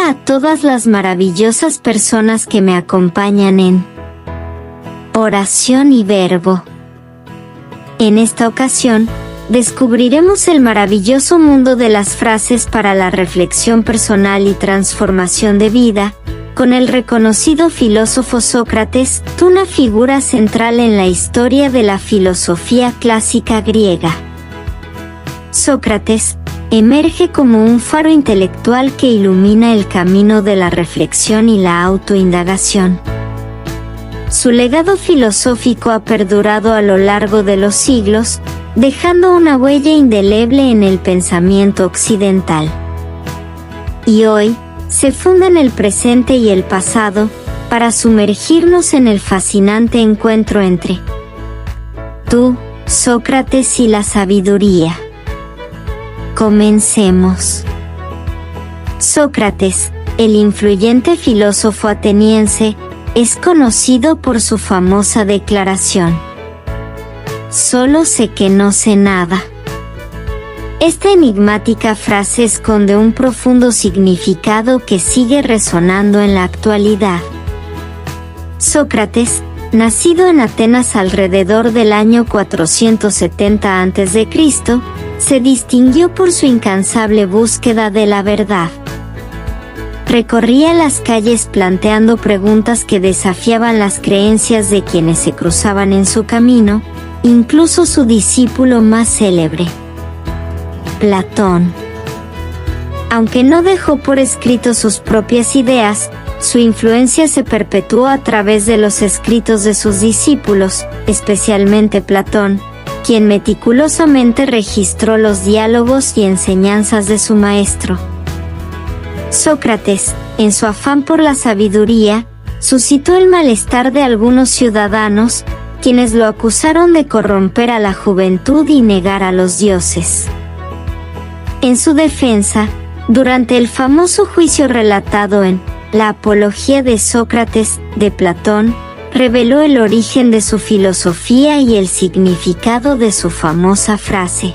Hola a todas las maravillosas personas que me acompañan en Oración y Verbo. En esta ocasión, descubriremos el maravilloso mundo de las frases para la reflexión personal y transformación de vida, con el reconocido filósofo Sócrates, una figura central en la historia de la filosofía clásica griega. Sócrates emerge como un faro intelectual que ilumina el camino de la reflexión y la autoindagación. Su legado filosófico ha perdurado a lo largo de los siglos, dejando una huella indeleble en el pensamiento occidental. Y hoy, se funden el presente y el pasado, para sumergirnos en el fascinante encuentro entre tú, Sócrates, y la sabiduría. Comencemos. Sócrates, el influyente filósofo ateniense, es conocido por su famosa declaración: "Solo sé que no sé nada". Esta enigmática frase esconde un profundo significado que sigue resonando en la actualidad. Sócrates, nacido en Atenas alrededor del año 470 a.C., se distinguió por su incansable búsqueda de la verdad. Recorría las calles planteando preguntas que desafiaban las creencias de quienes se cruzaban en su camino, incluso su discípulo más célebre, Platón. Aunque no dejó por escrito sus propias ideas, su influencia se perpetuó a través de los escritos de sus discípulos, especialmente Platón, quien meticulosamente registró los diálogos y enseñanzas de su maestro. Sócrates, en su afán por la sabiduría, suscitó el malestar de algunos ciudadanos, quienes lo acusaron de corromper a la juventud y negar a los dioses. En su defensa, durante el famoso juicio relatado en La Apología de Sócrates, de Platón, reveló el origen de su filosofía y el significado de su famosa frase.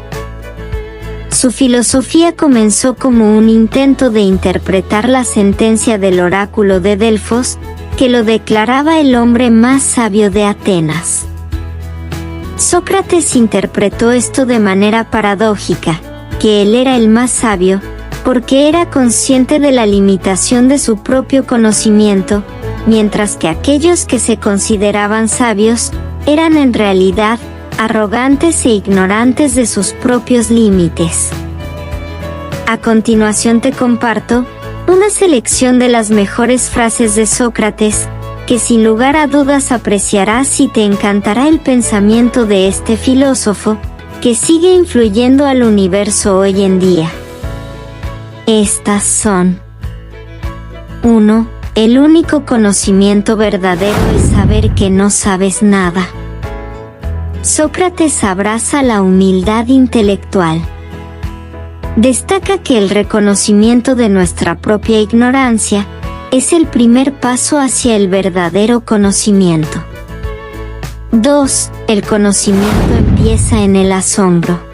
Su filosofía comenzó como un intento de interpretar la sentencia del oráculo de Delfos, que lo declaraba el hombre más sabio de Atenas. Sócrates interpretó esto de manera paradójica, que él era el más sabio, porque era consciente de la limitación de su propio conocimiento, mientras que aquellos que se consideraban sabios, eran en realidad arrogantes e ignorantes de sus propios límites. A continuación te comparto una selección de las mejores frases de Sócrates, que sin lugar a dudas apreciarás y te encantará el pensamiento de este filósofo, que sigue influyendo al universo hoy en día. Estas son: 1. El único conocimiento verdadero es saber que no sabes nada. Sócrates abraza la humildad intelectual. Destaca que el reconocimiento de nuestra propia ignorancia es el primer paso hacia el verdadero conocimiento. 2. El conocimiento empieza en el asombro.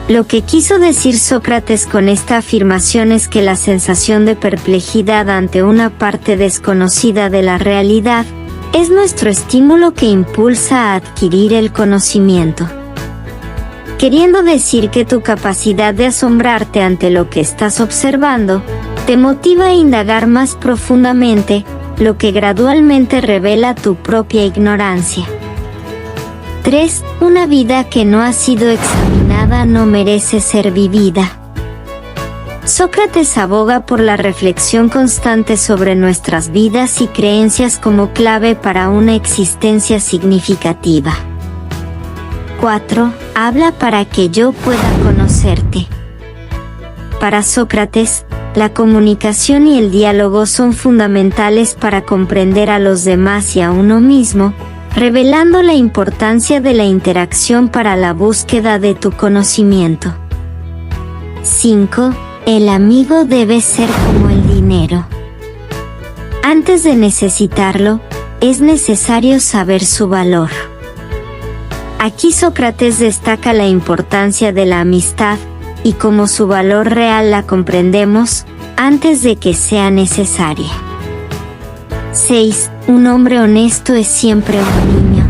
Lo que quiso decir Sócrates con esta afirmación es que la sensación de perplejidad ante una parte desconocida de la realidad es nuestro estímulo que impulsa a adquirir el conocimiento. Queriendo decir que tu capacidad de asombrarte ante lo que estás observando te motiva a indagar más profundamente, lo que gradualmente revela tu propia ignorancia. 3. Una vida que no ha sido examinada no merece ser vivida. Sócrates aboga por la reflexión constante sobre nuestras vidas y creencias como clave para una existencia significativa. 4. Habla para que yo pueda conocerte. Para Sócrates, la comunicación y el diálogo son fundamentales para comprender a los demás y a uno mismo, revelando la importancia de la interacción para la búsqueda de tu conocimiento. 5. El amigo debe ser como el dinero. Antes de necesitarlo, es necesario saber su valor. Aquí Sócrates destaca la importancia de la amistad, y como su valor real la comprendemos, antes de que sea necesaria. 6. Un hombre honesto es siempre un niño.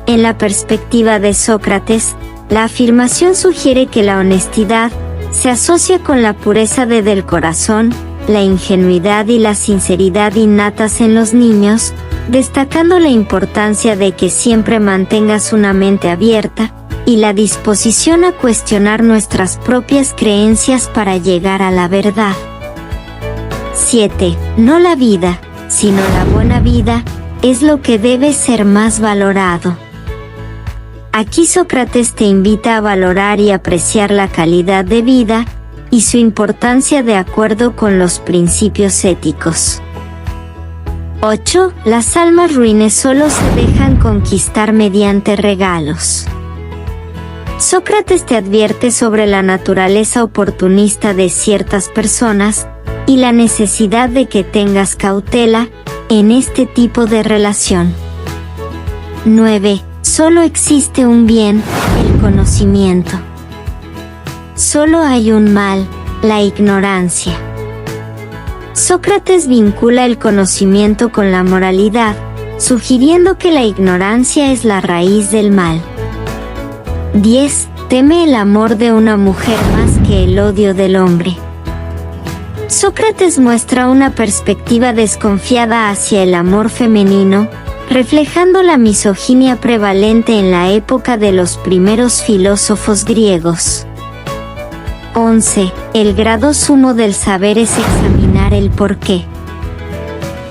En la perspectiva de Sócrates, la afirmación sugiere que la honestidad se asocia con la pureza del corazón, la ingenuidad y la sinceridad innatas en los niños, destacando la importancia de que siempre mantengas una mente abierta y la disposición a cuestionar nuestras propias creencias para llegar a la verdad. 7. No la vida, sino la buena vida, es lo que debe ser más valorado. Aquí Sócrates te invita a valorar y apreciar la calidad de vida y su importancia de acuerdo con los principios éticos. 8. Las almas ruines solo se dejan conquistar mediante regalos. Sócrates te advierte sobre la naturaleza oportunista de ciertas personas y la necesidad de que tengas cautela en este tipo de relación. 9. Solo existe un bien, el conocimiento. Solo hay un mal, la ignorancia. Sócrates vincula el conocimiento con la moralidad, sugiriendo que la ignorancia es la raíz del mal. 10. Teme el amor de una mujer más que el odio del hombre. Sócrates muestra una perspectiva desconfiada hacia el amor femenino, reflejando la misoginia prevalente en la época de los primeros filósofos griegos. 11. El grado sumo del saber es examinar el porqué.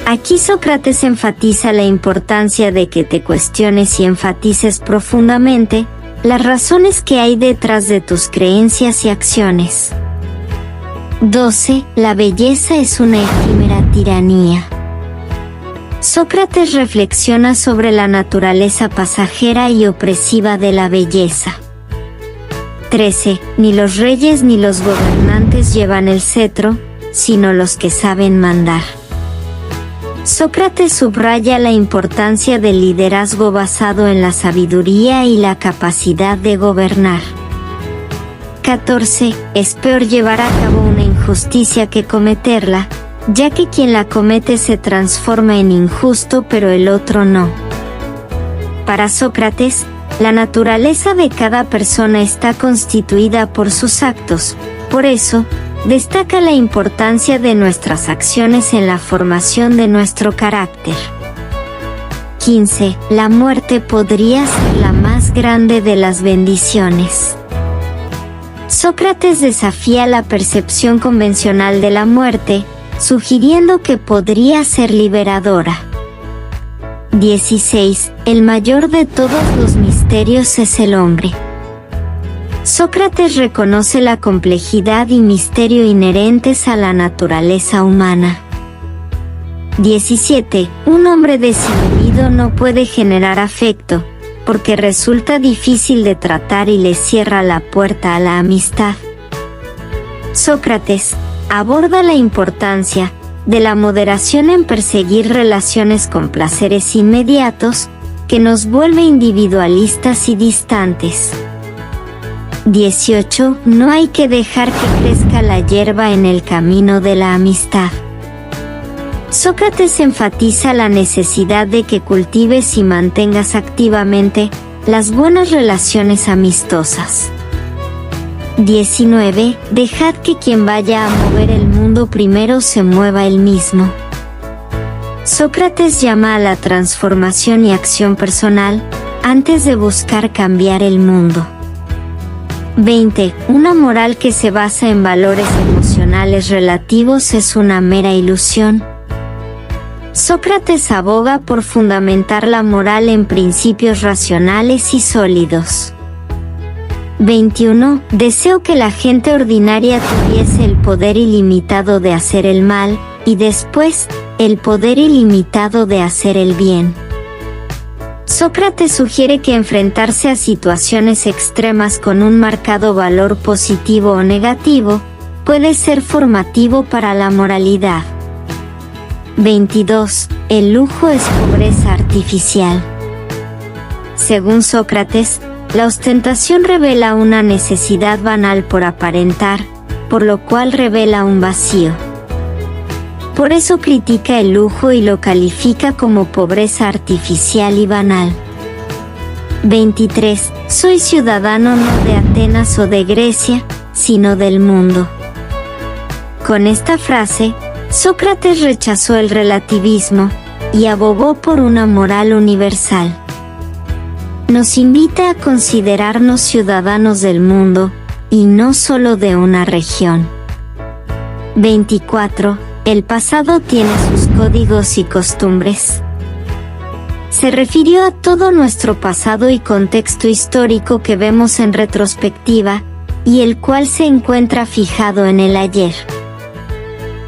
Aquí Sócrates enfatiza la importancia de que te cuestiones y enfatices profundamente las razones que hay detrás de tus creencias y acciones. 12. La belleza es una efímera tiranía. Sócrates reflexiona sobre la naturaleza pasajera y opresiva de la belleza. 13. Ni los reyes ni los gobernantes llevan el cetro, sino los que saben mandar. Sócrates subraya la importancia del liderazgo basado en la sabiduría y la capacidad de gobernar. 14. Es peor llevar a cabo una injusticia que cometerla, ya que quien la comete se transforma en injusto pero el otro no. Para Sócrates, la naturaleza de cada persona está constituida por sus actos, por eso, destaca la importancia de nuestras acciones en la formación de nuestro carácter. 15. La muerte podría ser la más grande de las bendiciones. Sócrates desafía la percepción convencional de la muerte, sugiriendo que podría ser liberadora. 16. El mayor de todos los misterios es el hombre. Sócrates reconoce la complejidad y misterio inherentes a la naturaleza humana. 17. Un hombre desinhibido no puede generar afecto, porque resulta difícil de tratar y le cierra la puerta a la amistad. Sócrates aborda la importancia de la moderación en perseguir relaciones con placeres inmediatos, que nos vuelve individualistas y distantes. 18. No hay que dejar que crezca la hierba en el camino de la amistad. Sócrates enfatiza la necesidad de que cultives y mantengas activamente las buenas relaciones amistosas. 19. Dejad que quien vaya a mover el mundo primero se mueva él mismo. Sócrates llama a la transformación y acción personal antes de buscar cambiar el mundo. 20. Una moral que se basa en valores emocionales relativos es una mera ilusión. Sócrates aboga por fundamentar la moral en principios racionales y sólidos. 21. Deseo que la gente ordinaria tuviese el poder ilimitado de hacer el mal, y después, el poder ilimitado de hacer el bien. Sócrates sugiere que enfrentarse a situaciones extremas con un marcado valor positivo o negativo, puede ser formativo para la moralidad. 22. El lujo es pobreza artificial. Según Sócrates, la ostentación revela una necesidad banal por aparentar, por lo cual revela un vacío. Por eso critica el lujo y lo califica como pobreza artificial y banal. 23. Soy ciudadano no de Atenas o de Grecia, sino del mundo. Con esta frase, Sócrates rechazó el relativismo y abogó por una moral universal. Nos invita a considerarnos ciudadanos del mundo, y no solo de una región. 24. El pasado tiene sus códigos y costumbres. Se refirió a todo nuestro pasado y contexto histórico que vemos en retrospectiva, y el cual se encuentra fijado en el ayer.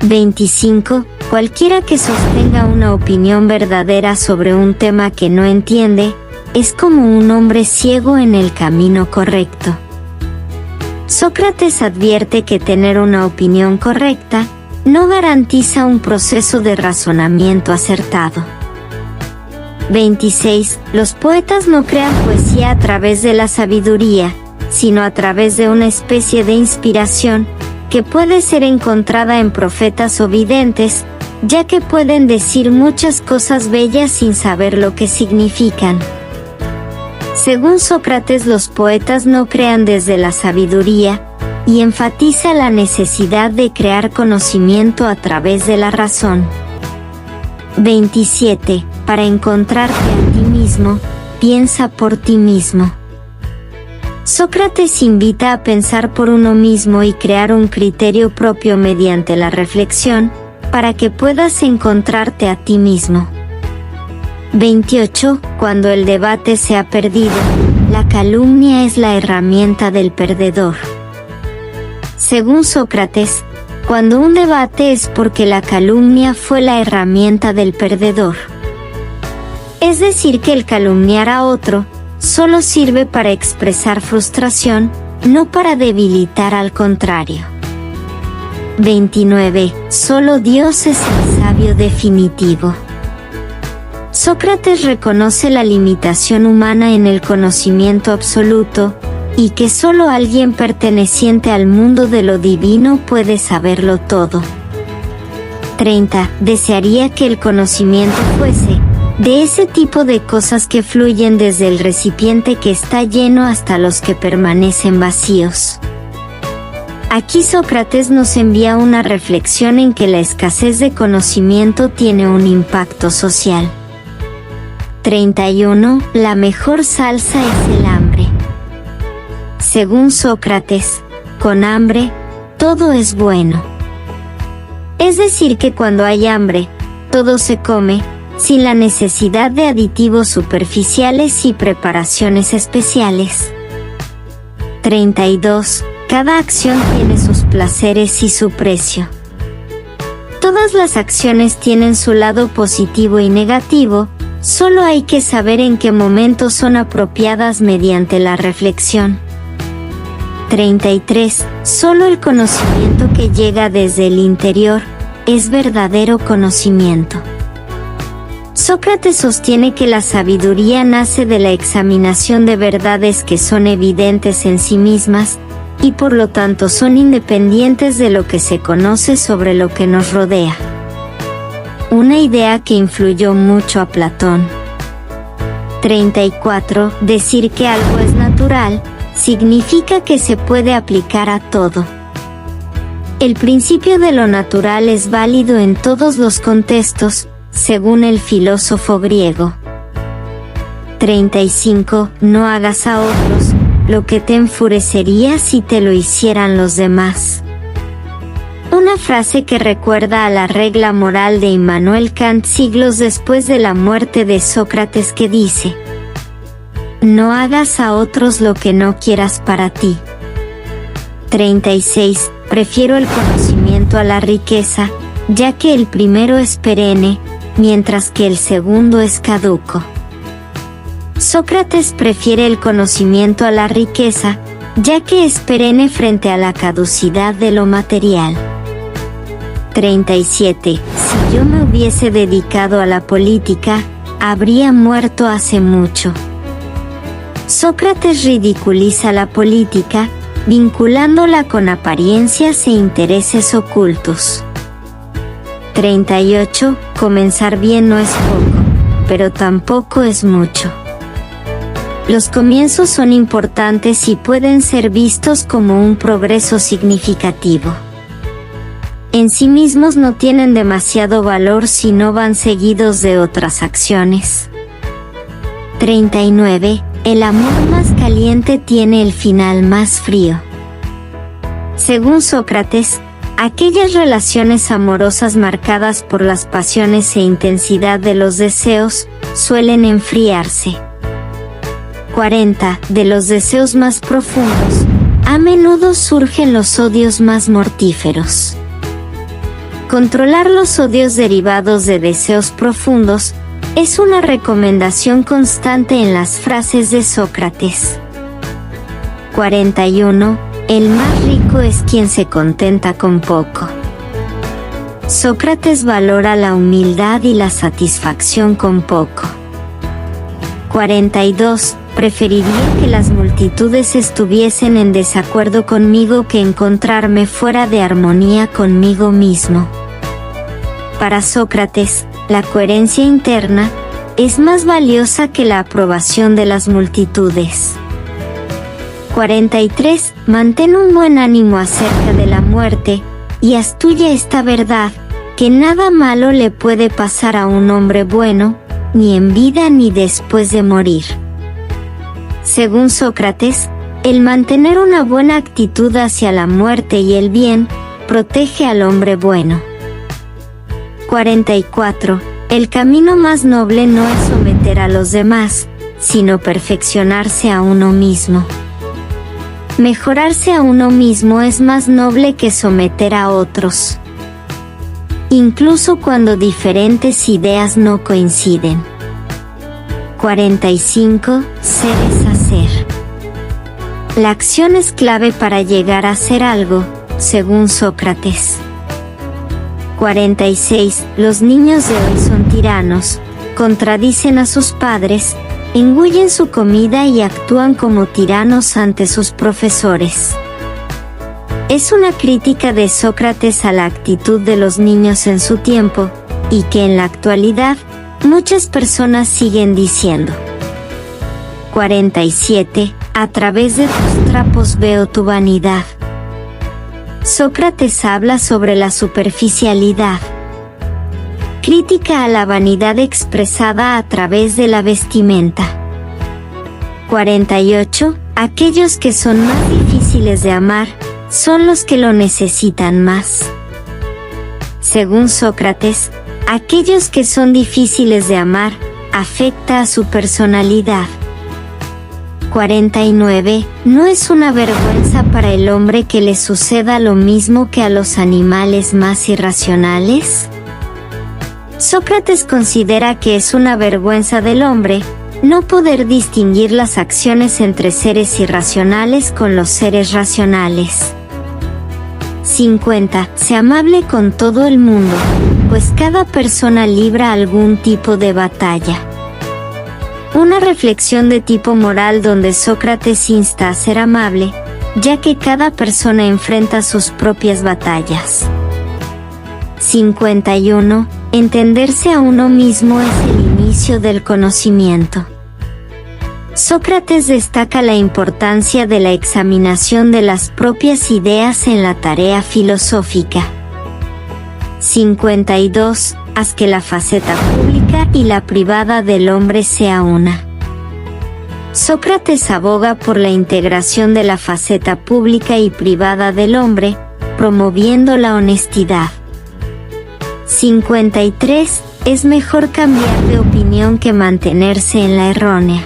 25. Cualquiera que sostenga una opinión verdadera sobre un tema que no entiende, es como un hombre ciego en el camino correcto. Sócrates advierte que tener una opinión correcta no garantiza un proceso de razonamiento acertado. 26. Los poetas no crean poesía a través de la sabiduría, sino a través de una especie de inspiración, que puede ser encontrada en profetas o videntes, ya que pueden decir muchas cosas bellas sin saber lo que significan. Según Sócrates, los poetas no crean desde la sabiduría, y enfatiza la necesidad de crear conocimiento a través de la razón. 27. Para encontrarte a ti mismo, piensa por ti mismo. Sócrates invita a pensar por uno mismo y crear un criterio propio mediante la reflexión, para que puedas encontrarte a ti mismo. 28. Cuando el debate se ha perdido, la calumnia es la herramienta del perdedor. Según Sócrates, cuando un debate es porque la calumnia fue la herramienta del perdedor. Es decir, que el calumniar a otro solo sirve para expresar frustración, no para debilitar al contrario. 29. Solo Dios es el sabio definitivo. Sócrates reconoce la limitación humana en el conocimiento absoluto, y que solo alguien perteneciente al mundo de lo divino puede saberlo todo. 30. Desearía que el conocimiento fuese de ese tipo de cosas que fluyen desde el recipiente que está lleno hasta los que permanecen vacíos. Aquí Sócrates nos envía una reflexión en que la escasez de conocimiento tiene un impacto social. 31. La mejor salsa es el hambre. Según Sócrates, con hambre, todo es bueno. Es decir, que cuando hay hambre, todo se come, sin la necesidad de aditivos superficiales y preparaciones especiales. 32. Cada acción tiene sus placeres y su precio. Todas las acciones tienen su lado positivo y negativo, solo hay que saber en qué momento son apropiadas mediante la reflexión. 33. Solo el conocimiento que llega desde el interior es verdadero conocimiento. Sócrates sostiene que la sabiduría nace de la examinación de verdades que son evidentes en sí mismas, y por lo tanto son independientes de lo que se conoce sobre lo que nos rodea. Una idea que influyó mucho a Platón. 34. Decir que algo es natural, significa que se puede aplicar a todo. El principio de lo natural es válido en todos los contextos, según el filósofo griego. 35. No hagas a otros lo que te enfurecería si te lo hicieran los demás. Una frase que recuerda a la regla moral de Immanuel Kant siglos después de la muerte de Sócrates, que dice: no hagas a otros lo que no quieras para ti. 36. Prefiero el conocimiento a la riqueza, ya que el primero es perenne, mientras que el segundo es caduco. Sócrates prefiere el conocimiento a la riqueza, ya que es perenne frente a la caducidad de lo material. 37. Si yo me hubiese dedicado a la política, habría muerto hace mucho. Sócrates ridiculiza la política, vinculándola con apariencias e intereses ocultos. 38. Comenzar bien no es poco, pero tampoco es mucho. Los comienzos son importantes y pueden ser vistos como un progreso significativo. En sí mismos no tienen demasiado valor si no van seguidos de otras acciones. 39. El amor más caliente tiene el final más frío. Según Sócrates, aquellas relaciones amorosas marcadas por las pasiones e intensidad de los deseos suelen enfriarse. 40. De los deseos más profundos, a menudo surgen los odios más mortíferos. Controlar los odios derivados de deseos profundos es una recomendación constante en las frases de Sócrates. 41. El más rico es quien se contenta con poco. Sócrates valora la humildad y la satisfacción con poco. 42. Preferiría que las multitudes estuviesen en desacuerdo conmigo que encontrarme fuera de armonía conmigo mismo. Para Sócrates, la coherencia interna es más valiosa que la aprobación de las multitudes. 43. Mantén un buen ánimo acerca de la muerte, y haz tuya esta verdad, que nada malo le puede pasar a un hombre bueno, ni en vida ni después de morir. Según Sócrates, el mantener una buena actitud hacia la muerte y el bien, protege al hombre bueno. 44. El camino más noble no es someter a los demás, sino perfeccionarse a uno mismo. Mejorarse a uno mismo es más noble que someter a otros, incluso cuando diferentes ideas no coinciden. 45. Ser es hacer. La acción es clave para llegar a hacer algo, según Sócrates. 46. Los niños de hoy son tiranos, contradicen a sus padres, engullen su comida y actúan como tiranos ante sus profesores. Es una crítica de Sócrates a la actitud de los niños en su tiempo, y que en la actualidad, muchas personas siguen diciendo. 47. A través de tus trapos veo tu vanidad. Sócrates habla sobre la superficialidad. Crítica a la vanidad expresada a través de la vestimenta. 48. Aquellos que son más difíciles de amar, son los que lo necesitan más. Según Sócrates, aquellos que son difíciles de amar, afecta a su personalidad. 49. ¿No es una vergüenza para el hombre que le suceda lo mismo que a los animales más irracionales? Sócrates considera que es una vergüenza del hombre no poder distinguir las acciones entre seres irracionales con los seres racionales. 50. Sé amable con todo el mundo, pues cada persona libra algún tipo de batalla. Una reflexión de tipo moral donde Sócrates insta a ser amable, ya que cada persona enfrenta sus propias batallas. 51. Entenderse a uno mismo es el inicio del conocimiento. Sócrates destaca la importancia de la examinación de las propias ideas en la tarea filosófica. 52. Haz que la faceta pública y la privada del hombre sea una. Sócrates aboga por la integración de la faceta pública y privada del hombre, promoviendo la honestidad. 53. Es mejor cambiar de opinión que mantenerse en la errónea.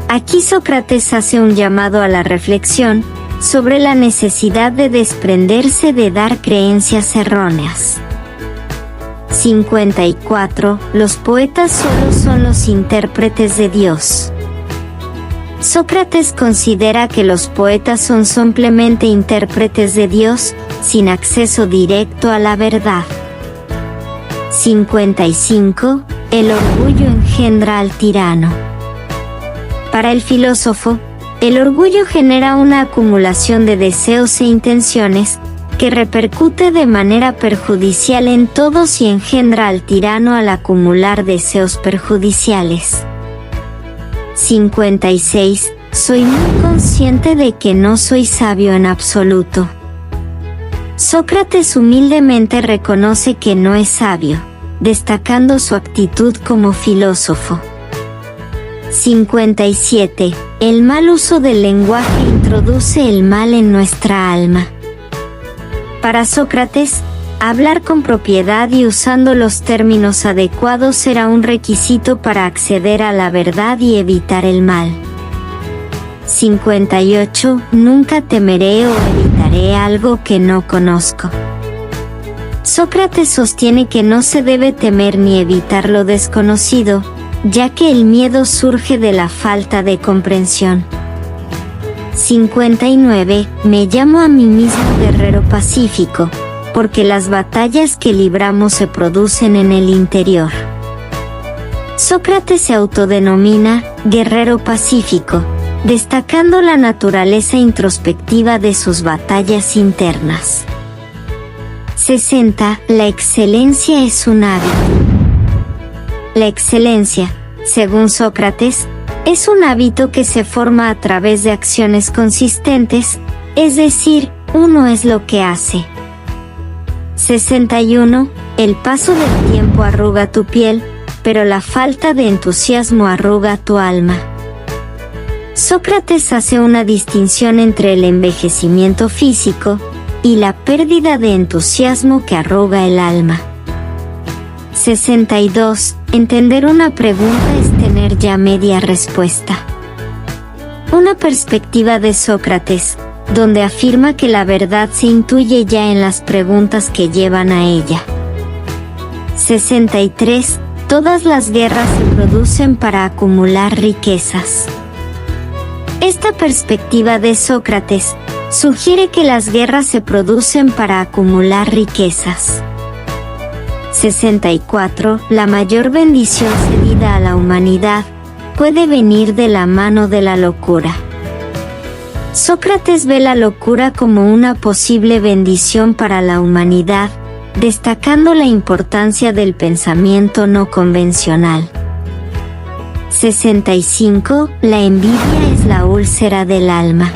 Aquí Sócrates hace un llamado a la reflexión sobre la necesidad de desprenderse de dar creencias erróneas. 54. Los poetas solo son los intérpretes de Dios. Sócrates considera que los poetas son simplemente intérpretes de Dios, sin acceso directo a la verdad. 55. El orgullo engendra al tirano. Para el filósofo, El orgullo genera una acumulación de deseos e intenciones, que repercute de manera perjudicial en todos y engendra al tirano al acumular deseos perjudiciales. 56. Soy muy consciente de que no soy sabio en absoluto. Sócrates humildemente reconoce que no es sabio, destacando su actitud como filósofo. 57. El mal uso del lenguaje introduce el mal en nuestra alma. Para Sócrates, hablar con propiedad y usando los términos adecuados era un requisito para acceder a la verdad y evitar el mal. 58. Nunca temeré o evitaré algo que no conozco. Sócrates sostiene que no se debe temer ni evitar lo desconocido, ya que el miedo surge de la falta de comprensión. 59. Me llamo a mí mismo guerrero pacífico, porque las batallas que libramos se producen en el interior. Sócrates se autodenomina guerrero pacífico, destacando la naturaleza introspectiva de sus batallas internas. 60. La excelencia es un hábito. La excelencia, según Sócrates, es un hábito que se forma a través de acciones consistentes, es decir, uno es lo que hace. 61. El paso del tiempo arruga tu piel, pero la falta de entusiasmo arruga tu alma. Sócrates hace una distinción entre el envejecimiento físico y la pérdida de entusiasmo que arruga el alma. 62. Entender una pregunta es tener ya media respuesta. Una perspectiva de Sócrates, donde afirma que la verdad se intuye ya en las preguntas que llevan a ella. 63. Todas las guerras se producen para acumular riquezas. Esta perspectiva de Sócrates sugiere que las guerras se producen para acumular riquezas. 64. La mayor bendición cedida a la humanidad puede venir de la mano de la locura. Sócrates ve la locura como una posible bendición para la humanidad, destacando la importancia del pensamiento no convencional. 65. La envidia es la úlcera del alma.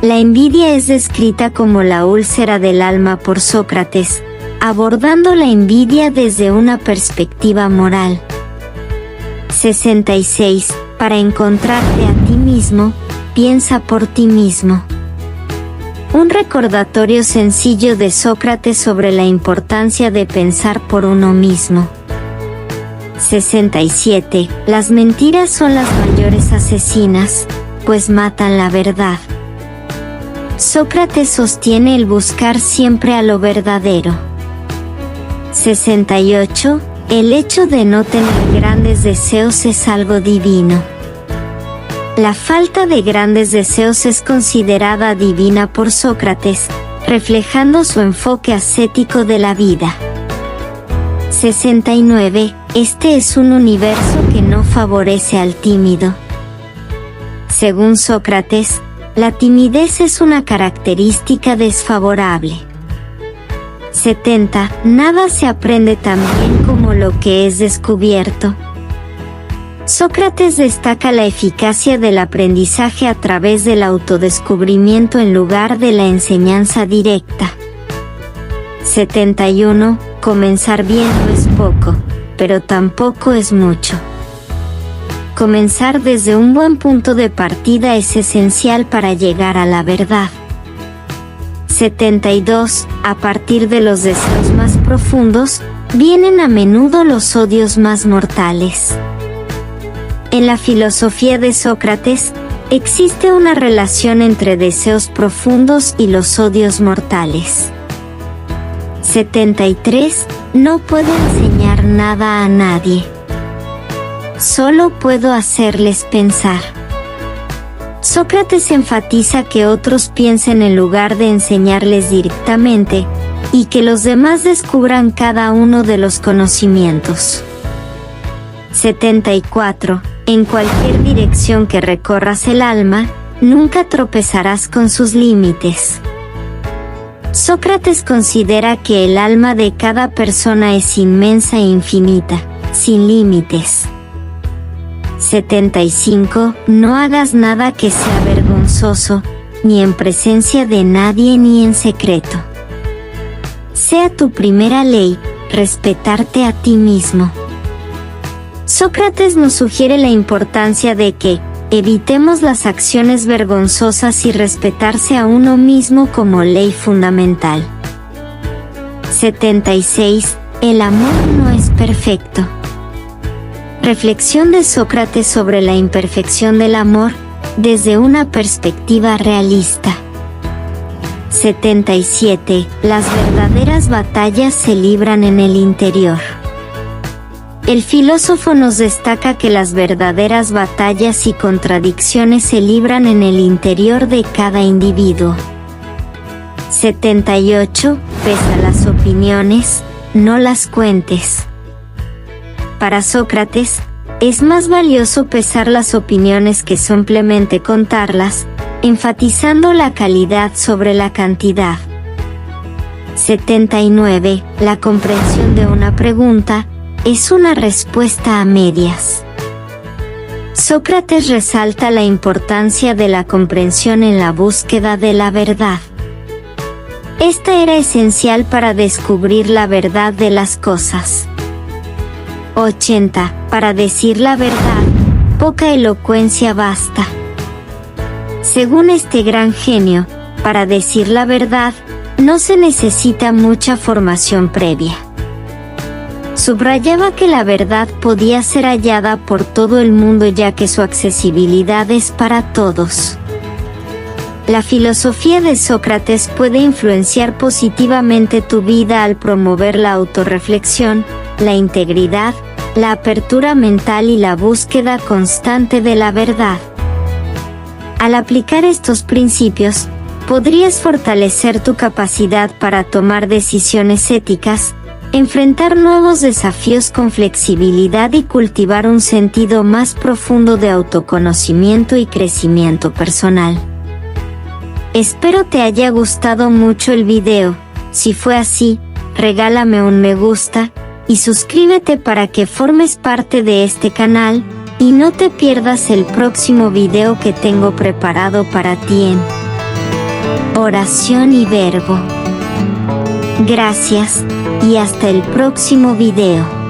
La envidia es descrita como la úlcera del alma por Sócrates, abordando la envidia desde una perspectiva moral. 66. Para encontrarte a ti mismo, piensa por ti mismo. Un recordatorio sencillo de Sócrates sobre la importancia de pensar por uno mismo. 67. Las mentiras son las mayores asesinas, pues matan la verdad. Sócrates sostiene el buscar siempre a lo verdadero. 68. El hecho de no tener grandes deseos es algo divino. La falta de grandes deseos es considerada divina por Sócrates, reflejando su enfoque ascético de la vida. 69. Este es un universo que no favorece al tímido. Según Sócrates, la timidez es una característica desfavorable. 70. Nada se aprende tan bien como lo que es descubierto. Sócrates destaca la eficacia del aprendizaje a través del autodescubrimiento en lugar de la enseñanza directa. 71. Comenzar bien no es poco, pero tampoco es mucho. Comenzar desde un buen punto de partida es esencial para llegar a la verdad. 72. A partir de los deseos más profundos, vienen a menudo los odios más mortales. En la filosofía de Sócrates, existe una relación entre deseos profundos y los odios mortales. 73. No puedo enseñar nada a nadie. Solo puedo hacerles pensar. Sócrates enfatiza que otros piensen en lugar de enseñarles directamente, y que los demás descubran cada uno de los conocimientos. 74. En cualquier dirección que recorras el alma, nunca tropezarás con sus límites. Sócrates considera que el alma de cada persona es inmensa e infinita, sin límites. 75. No hagas nada que sea vergonzoso, ni en presencia de nadie ni en secreto. Sea tu primera ley, respetarte a ti mismo. Sócrates nos sugiere la importancia de que evitemos las acciones vergonzosas y respetarse a uno mismo como ley fundamental. 76. El amor no es perfecto. Reflexión de Sócrates sobre la imperfección del amor, desde una perspectiva realista. 77. Las verdaderas batallas se libran en el interior. El filósofo nos destaca que las verdaderas batallas y contradicciones se libran en el interior de cada individuo. 78. Pesa las opiniones, no las cuentes. Para Sócrates, es más valioso pesar las opiniones que simplemente contarlas, enfatizando la calidad sobre la cantidad. 79. La comprensión de una pregunta es una respuesta a medias. Sócrates resalta la importancia de la comprensión en la búsqueda de la verdad. Esta era esencial para descubrir la verdad de las cosas. 80. Para decir la verdad, poca elocuencia basta. Según este gran genio, para decir la verdad, no se necesita mucha formación previa. Subrayaba que la verdad podía ser hallada por todo el mundo ya que su accesibilidad es para todos. La filosofía de Sócrates puede influenciar positivamente tu vida al promover la autorreflexión, la integridad, la apertura mental y la búsqueda constante de la verdad. Al aplicar estos principios, podrías fortalecer tu capacidad para tomar decisiones éticas, enfrentar nuevos desafíos con flexibilidad y cultivar un sentido más profundo de autoconocimiento y crecimiento personal. Espero te haya gustado mucho el video. Si fue así, regálame un me gusta y suscríbete para que formes parte de este canal y no te pierdas el próximo video que tengo preparado para ti en Oración y Verbo. Gracias, y hasta el próximo video.